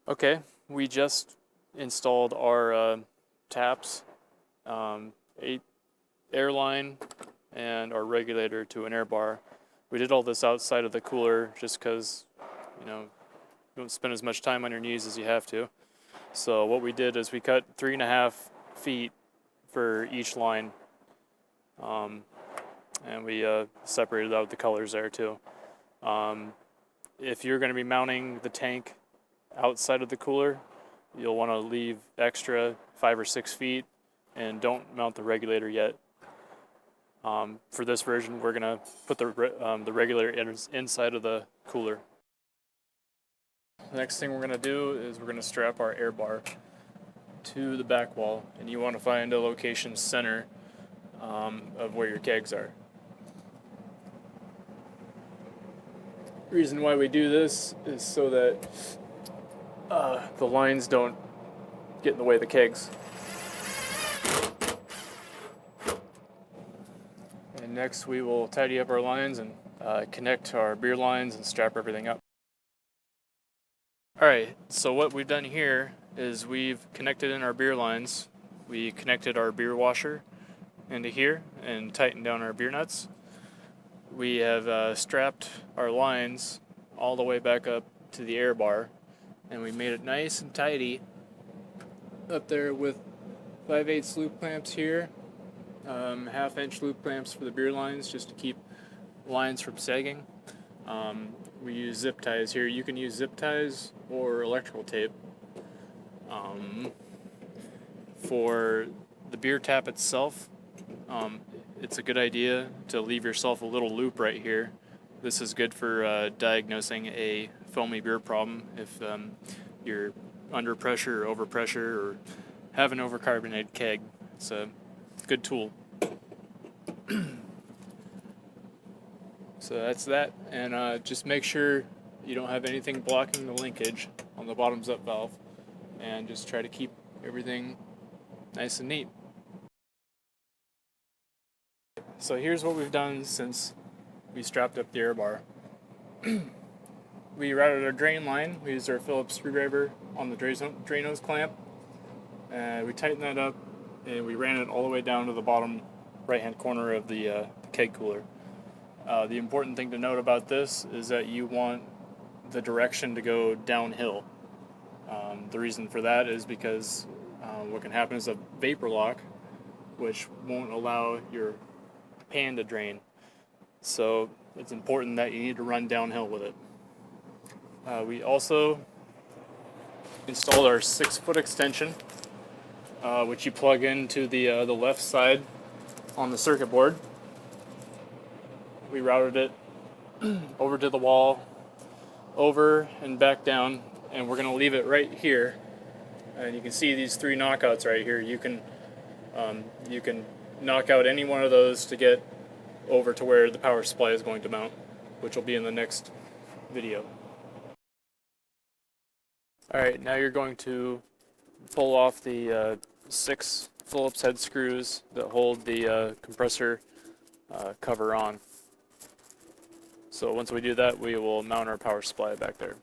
Okay, we just installed our taps, 8 airline, and our regulator to an air bar. We did all this outside of the cooler just because, you don't spend as much time on your knees as you have to. So what we did is we cut 3.5 feet for each line, and we separated out the colors there too. If you're going to be mounting the tank outside of the cooler, you'll want to leave extra 5 or 6 feet and don't mount the regulator yet. For this version, we're going to put the regulator inside of the cooler. The next thing we're going to do is we're going to strap our air bar to the back wall, and you want to find a location center of where your kegs are. The reason why we do this is so that the lines don't get in the way of the kegs. And next we will tidy up our lines and connect our beer lines and strap everything up. Alright, so what we've done here is we've connected in our beer lines. We connected our beer washer into here and tightened down our beer nuts. We have strapped our lines all the way back up to the air bar, and we made it nice and tidy up there with 5/8 loop clamps here, 1/2-inch loop clamps for the beer lines just to keep lines from sagging. We use zip ties here. You can use zip ties or electrical tape. For the beer tap itself, it's a good idea to leave yourself a little loop right here. This is good for diagnosing a foamy beer problem if you're under pressure or over pressure or have an overcarbonated keg. It's a good tool. So that's that, and just make sure you don't have anything blocking the linkage on the bottoms up valve, and just try to keep everything nice and neat. So here's what we've done since we strapped up the air bar. We routed our drain line. We used our Phillips screwdriver on the drain hose clamp, and we tightened that up, and we ran it all the way down to the bottom right-hand corner of the keg cooler. The important thing to note about this is that you want the direction to go downhill. The reason for that is because what can happen is a vapor lock, which won't allow your pan to drain. So it's important that you need to run downhill with it. We also installed our 6-foot extension, which you plug into the left side on the circuit board. We routed it over to the wall, over and back down, and we're going to leave it right here. And you can see these 3 knockouts right here. You can knock out any one of those to get over to where the power supply is going to mount, which will be in the next video. Alright, now you're going to pull off the 6 Phillips head screws that hold the compressor cover on. So once we do that, we will mount our power supply back there.